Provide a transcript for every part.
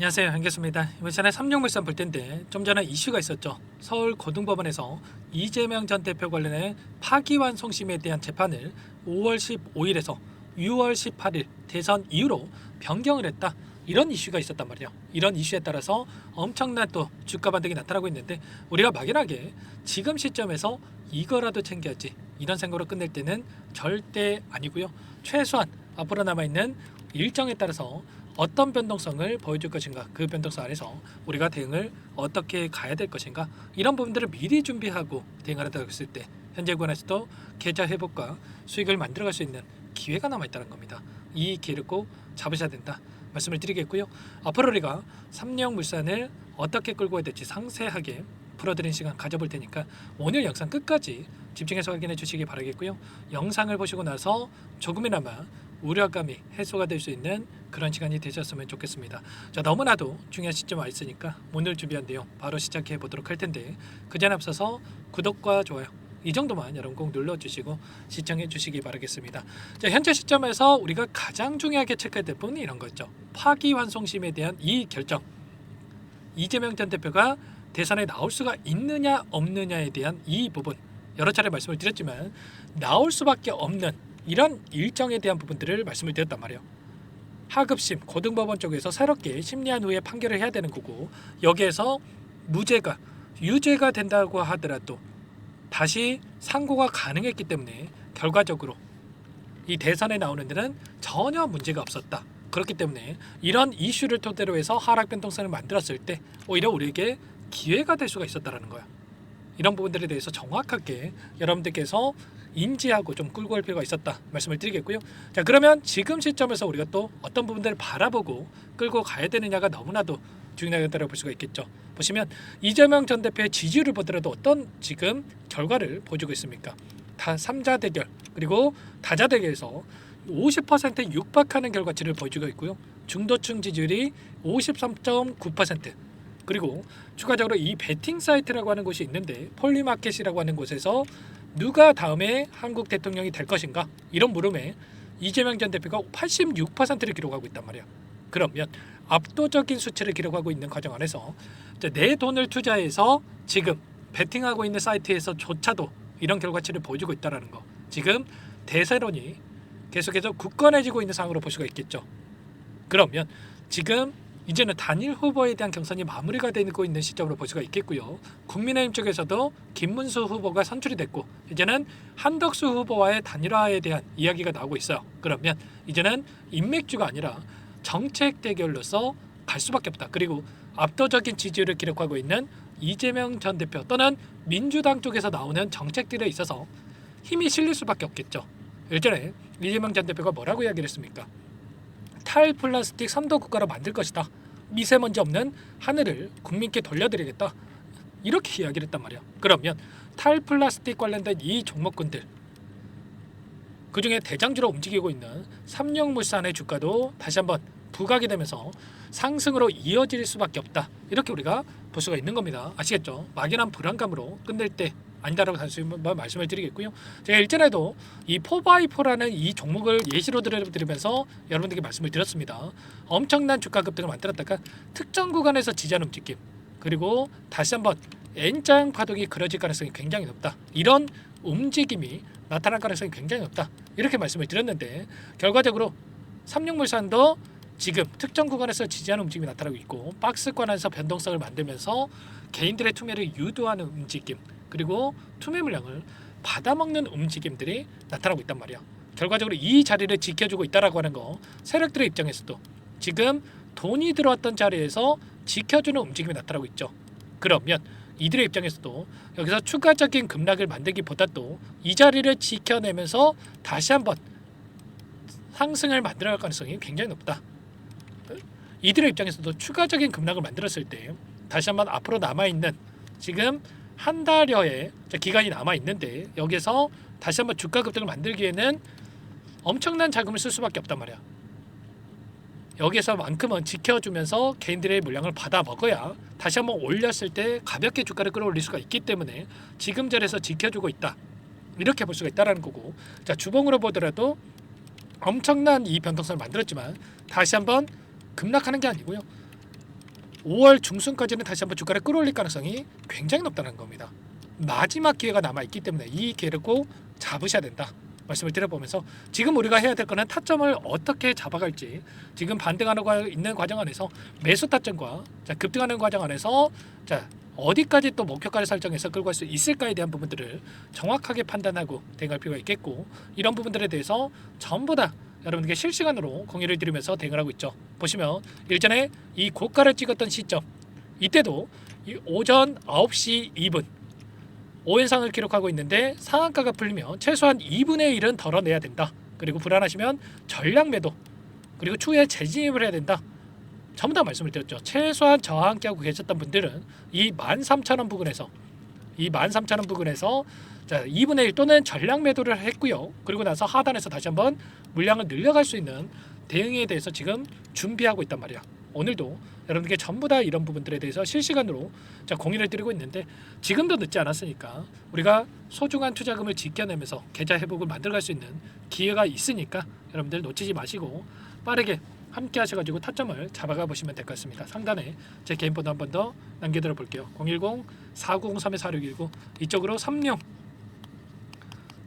안녕하세요, 한교수입니다. 이번 시간에 삼룡물산 볼 텐데 좀 전에 이슈가 있었죠. 서울 고등법원에서 이재명 전 대표 관련해 파기환송심에 대한 재판을 5월 15일에서 6월 18일 대선 이후로 변경을 했다. 이런 이슈가 있었단 말이에요. 이런 이슈에 따라서 엄청난 또 주가 반등이 나타나고 있는데 우리가 막연하게 지금 시점에서 이거라도 챙겨야지 이런 생각으로 끝낼 때는 절대 아니고요. 최소한 앞으로 남아있는 일정에 따라서 어떤 변동성을 보여줄 것인가, 그 변동성 안에서 우리가 대응을 어떻게 가야 될 것인가, 이런 부분들을 미리 준비하고 대응을 하다 했을 때 현재 구간에서도 계좌 회복과 수익을 만들어갈 수 있는 기회가 남아있다는 겁니다. 이 기회를 꼭 잡으셔야 된다 말씀을 드리겠고요. 앞으로 우리가 삼룡물산을 어떻게 끌고 가야 될지 상세하게 풀어드리는 시간 가져볼 테니까 오늘 영상 끝까지 집중해서 확인해 주시기 바라겠고요. 영상을 보시고 나서 조금이나마 우려감이 해소가 될 수 있는 그런 시간이 되셨으면 좋겠습니다. 자, 너무나도 중요한 시점 와 있으니까 오늘 준비한 내용 바로 시작해 보도록 할 텐데 그 전에 앞서서 구독과 좋아요 이 정도만 여러분 꼭 눌러주시고 시청해 주시기 바라겠습니다. 자, 현재 시점에서 우리가 가장 중요하게 체크해야 될 부분이 이런 거죠. 파기환송심에 대한 이 결정, 이재명 전 대표가 대선에 나올 수가 있느냐 없느냐에 대한 이 부분, 여러 차례 말씀을 드렸지만 나올 수밖에 없는 이런 일정에 대한 부분들을 말씀을 드렸단 말이에요. 하급심 고등법원 쪽에서 새롭게 심리한 후에 판결을 해야 되는 거고, 여기에서 무죄가 유죄가 된다고 하더라도 다시 상고가 가능했기 때문에 결과적으로 이 대선에 나오는 데는 전혀 문제가 없었다. 그렇기 때문에 이런 이슈를 토대로 해서 하락 변동성을 만들었을 때 오히려 우리에게 기회가 될 수가 있었다라는 거야. 이런 부분들에 대해서 정확하게 여러분들께서 인지하고 좀 끌고 갈 필요가 있었다 말씀을 드리겠고요. 자, 그러면 지금 시점에서 우리가 또 어떤 부분들을 바라보고 끌고 가야 되느냐가 너무나도 중요하다고 볼 수가 있겠죠. 보시면 이재명 전 대표의 지지율을 보더라도 어떤 지금 결과를 보여주고 있습니까? 다 3자 대결 그리고 다자 대결에서 50%에 육박하는 결과치를 보여주고 있고요. 중도층 지지율이 53.9%, 그리고 추가적으로 이 베팅 사이트라고 하는 곳이 있는데 폴리마켓이라고 하는 곳에서 누가 다음에 한국 대통령이 될 것인가 이런 물음에 이재명 전 대표가 86%를 기록하고 있단 말이야. 그러면 압도적인 수치를 기록하고 있는 과정 안에서 내 돈을 투자해서 지금 베팅하고 있는 사이트에서조차도 이런 결과치를 보여주고 있다는 거, 지금 대세론이 계속해서 굳건해지고 있는 상황으로 볼 수가 있겠죠. 그러면 지금 이제는 단일 후보에 대한 경선이 마무리가 되고 있는 시점으로 볼 수가 있겠고요. 국민의힘 쪽에서도 김문수 후보가 선출이 됐고 이제는 한덕수 후보와의 단일화에 대한 이야기가 나오고 있어요. 그러면 이제는 인맥주가 아니라 정책 대결로서 갈 수밖에 없다. 그리고 압도적인 지지율을 기록하고 있는 이재명 전 대표 또는 민주당 쪽에서 나오는 정책들에 있어서 힘이 실릴 수밖에 없겠죠. 예전에 이재명 전 대표가 뭐라고 이야기를 했습니까? 탈플라스틱 3도 국가로 만들 것이다. 미세먼지 없는 하늘을 국민께 돌려드리겠다. 이렇게 이야기를 했단 말이야. 그러면 탈플라스틱 관련된 이 종목군들, 그중에 대장주로 움직이고 있는 삼룡물산의 주가도 다시 한번 부각이 되면서 상승으로 이어질 수밖에 없다. 이렇게 우리가 볼 수가 있는 겁니다. 아시겠죠? 막연한 불안감으로 끝낼 때 아니다라고 다시 한번 말씀을 드리겠고요. 제가 일전에도 이 4x4라는 이 종목을 예시로 들으면서 여러분들께 말씀을 드렸습니다. 엄청난 주가 급등을 만들었다가 특정 구간에서 지지하는 움직임, 그리고 다시 한번 N자형 파동이 그려질 가능성이 굉장히 높다. 이런 움직임이 나타날 가능성이 굉장히 높다. 이렇게 말씀을 드렸는데 결과적으로 삼룡물산도 지금 특정 구간에서 지지하는 움직임이 나타나고 있고 박스권에서 변동성을 만들면서 개인들의 투매를 유도하는 움직임, 그리고 투매 물량을 받아먹는 움직임들이 나타나고 있단 말이야. 결과적으로 이 자리를 지켜주고 있다라고 하는 거, 세력들의 입장에서도 지금 돈이 들어왔던 자리에서 지켜주는 움직임이 나타나고 있죠. 그러면 이들의 입장에서도 여기서 추가적인 급락을 만들기보다도 이 자리를 지켜내면서 다시 한번 상승을 만들어갈 가능성이 굉장히 높다. 이들의 입장에서도 추가적인 급락을 만들었을 때 다시 한번 앞으로 남아있는 지금 한 달여의 기간이 남아있는데 여기서 다시 한번 주가 급등을 만들기에는 엄청난 자금을 쓸 수밖에 없단 말이야. 여기서만큼은 지켜주면서 개인들의 물량을 받아 먹어야 다시 한번 올렸을 때 가볍게 주가를 끌어올릴 수가 있기 때문에 지금 자리에서 지켜주고 있다. 이렇게 볼 수가 있다라는 거고, 자, 주봉으로 보더라도 엄청난 이 변동성을 만들었지만 다시 한번 급락하는 게 아니고요. 5월 중순까지는 다시 한번 주가를 끌어올릴 가능성이 굉장히 높다는 겁니다. 마지막 기회가 남아있기 때문에 이 기회를 꼭 잡으셔야 된다 말씀을 드려보면서, 지금 우리가 해야 될 거는 타점을 어떻게 잡아갈지, 지금 반등하는 있는 과정 안에서 매수 타점과 급등하는 과정 안에서 어디까지 또 목표가를 설정해서 끌고 갈 수 있을까에 대한 부분들을 정확하게 판단하고 대응할 필요가 있겠고, 이런 부분들에 대해서 전부 다 여러분에게 실시간으로 공유를 드리면서 대응을 하고 있죠. 보시면 일전에 이 고가를 찍었던 시점, 이때도 오전 9시 2분 5연상을 기록하고 있는데, 상한가가 풀리면 최소한 2분의 1은 덜어내야 된다. 그리고 불안하시면 전량 매도, 그리고 추후에 재진입을 해야 된다. 전부 다 말씀을 드렸죠. 최소한 저와 함께하고 계셨던 분들은 이 13,000원 부근에서 2분의 1 또는 전량 매도를 했고요. 그리고 나서 하단에서 다시 한번 물량을 늘려갈 수 있는 대응에 대해서 지금 준비하고 있단 말이야. 오늘도 여러분께 전부 다 이런 부분들에 대해서 실시간으로 공유를 드리고 있는데, 지금도 늦지 않았으니까 우리가 소중한 투자금을 지켜내면서 계좌 회복을 만들어갈 수 있는 기회가 있으니까 여러분들 놓치지 마시고 빠르게 함께 하셔가지고 타점을 잡아가 보시면 될 것 같습니다. 상단에 제 개인 번호 한 번 더 남겨드려 볼게요. 010-4903-4619 이쪽으로 30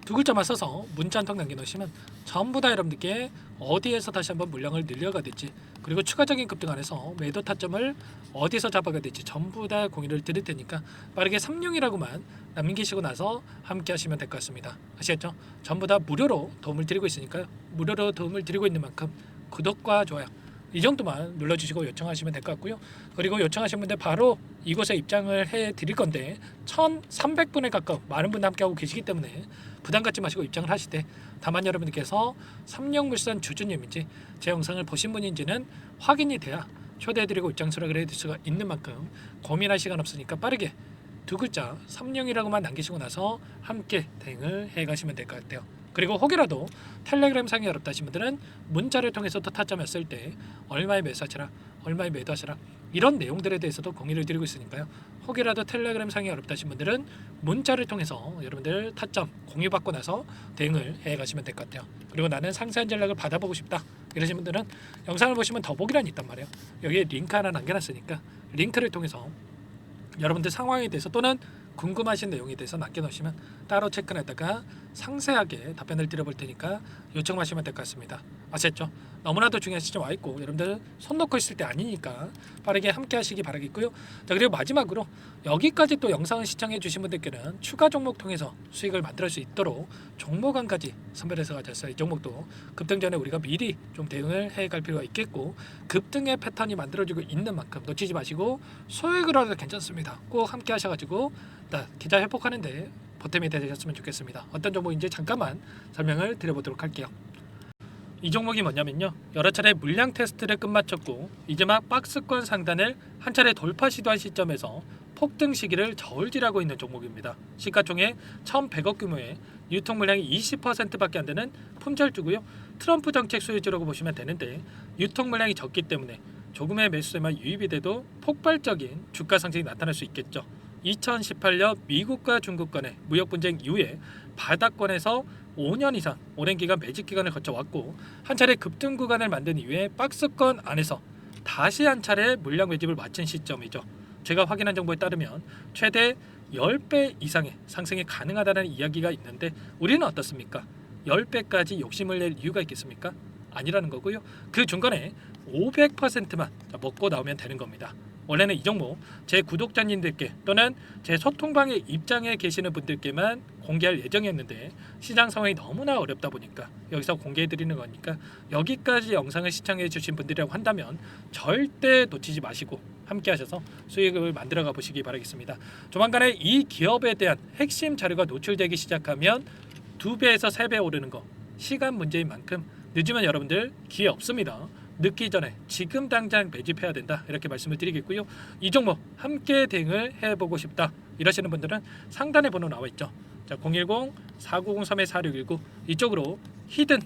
두 글자만 써서 문자 한 통 남겨놓으시면 전부 다 여러분들께 어디에서 다시 한번 물량을 늘려가 될지, 그리고 추가적인 급등 안에서 매도 타점을 어디서 잡아가 될지 전부 다 공유를 드릴 테니까 빠르게 30이라고만 남기시고 나서 함께 하시면 될 것 같습니다. 아시겠죠? 전부 다 무료로 도움을 드리고 있으니까요. 무료로 도움을 드리고 있는 만큼 구독과 좋아요 이 정도만 눌러주시고 요청하시면 될 것 같고요. 그리고 요청하신 분들 바로 이곳에 입장을 해 드릴 건데 1300분에 가까운 많은 분들 함께하고 계시기 때문에 부담 갖지 마시고 입장을 하실 때, 다만 여러분들께서 삼성물산 주주님인지 제 영상을 보신 분인지는 확인이 돼야 초대해드리고 입장 수락을 해드릴 수가 있는 만큼 고민할 시간 없으니까 빠르게 두 글자 30이라고만 남기시고 나서 함께 대응을 해가시면 될 것 같아요. 그리고 혹여라도 텔레그램 상이 어렵다 하신 분들은 문자를 통해서도 타점했을 때 얼마에 매수하시라, 얼마에 매도하시라, 이런 내용들에 대해서도 공유를 드리고 있으니까요. 혹여라도 텔레그램 상이 어렵다 하신 분들은 문자를 통해서 여러분들 타점 공유받고 나서 대응을 해가시면 될 것 같아요. 그리고 나는 상세한 전략을 받아보고 싶다 이러신 분들은 영상을 보시면 더보기란이 있단 말이에요. 여기에 링크 하나 남겨놨으니까 링크를 통해서 여러분들 상황에 대해서 또는 궁금하신 내용에 대해서 남겨놓으시면 따로 체크해다가 상세하게 답변을 드려볼 테니까 요청하시면 될 것 같습니다. 아셨죠? 너무나도 중요한 시점 와 있고 여러분들 손 놓고 있을 때 아니니까 빠르게 함께 하시기 바라겠고요. 자, 그리고 마지막으로 여기까지 또 영상을 시청해 주신 분들께는 추가 종목 통해서 수익을 만들 수 있도록 종목 한 가지 선별해서 가졌어요. 이 종목도 급등 전에 우리가 미리 좀 대응을 해갈 필요가 있겠고, 급등의 패턴이 만들어지고 있는 만큼 놓치지 마시고 소액을 하도 괜찮습니다. 꼭 함께 하셔가지고 기자 회복하는데 보탬이 되셨으면 좋겠습니다. 어떤 종목인지 잠깐만 설명을 드려보도록 할게요. 이 종목이 뭐냐면요, 여러 차례 물량 테스트를 끝마쳤고 이제 막 박스권 상단을 한 차례 돌파 시도한 시점에서 폭등 시기를 저울질하고 있는 종목입니다. 시가총액 1,100억 규모의 유통 물량이 20%밖에 안 되는 품절주고요. 트럼프 정책 수혜주라고 보시면 되는데, 유통 물량이 적기 때문에 조금의 매수세만 유입이 돼도 폭발적인 주가 상승이 나타날 수 있겠죠. 2018년 미국과 중국 간의 무역 분쟁 이후에 바닥권에서 5년 이상 오랜 기간 매집 기간을 거쳐왔고, 한 차례 급등 구간을 만든 이후에 박스권 안에서 다시 한 차례 물량 매집을 마친 시점이죠. 제가 확인한 정보에 따르면 최대 10배 이상의 상승이 가능하다는 이야기가 있는데, 우리는 어떻습니까? 10배까지 욕심을 낼 이유가 있겠습니까? 아니라는 거고요. 그 중간에 500%만 먹고 나오면 되는 겁니다. 원래는 이 종목 제 구독자님들께 또는 제 소통방에 입장해 계시는 분들께만 공개할 예정이었는데, 시장 상황이 너무나 어렵다 보니까 여기서 공개해 드리는 거니까 여기까지 영상을 시청해 주신 분들이라고 한다면 절대 놓치지 마시고 함께 하셔서 수익을 만들어 가 보시기 바라겠습니다. 조만간에 이 기업에 대한 핵심 자료가 노출되기 시작하면 2배에서 3배 오르는 거 시간 문제인 만큼 늦으면 여러분들 기회 없습니다. 늦기 전에 지금 당장 매집해야 된다 이렇게 말씀을 드리겠고요. 이 종목 함께 대응을 해보고 싶다 이러시는 분들은 상단에 번호 나와 있죠. 자, 010-4903-4619 이쪽으로 히든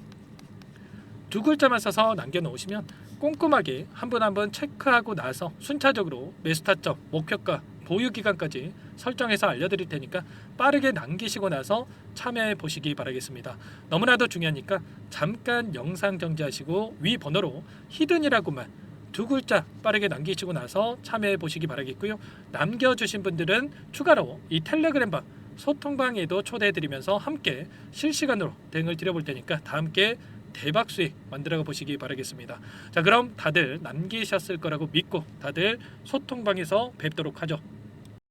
두 글자만 써서 남겨놓으시면 꼼꼼하게 한 분 한 분 체크하고 나서 순차적으로 매수 타점, 목표가, 보유 기간까지 설정해서 알려드릴 테니까 빠르게 남기시고 나서 참여해 보시기 바라겠습니다. 너무나도 중요하니까 잠깐 영상 정지하시고 위 번호로 히든이라고만 두 글자 빠르게 남기시고 나서 참여해 보시기 바라겠고요. 남겨주신 분들은 추가로 이 텔레그램방 소통방에도 초대해드리면서 함께 실시간으로 대응을 드려볼 테니까 다 함께 대박 수익 만들어 보시기 바라겠습니다. 자, 그럼 다들 남기셨을 거라고 믿고 다들 소통방에서 뵙도록 하죠.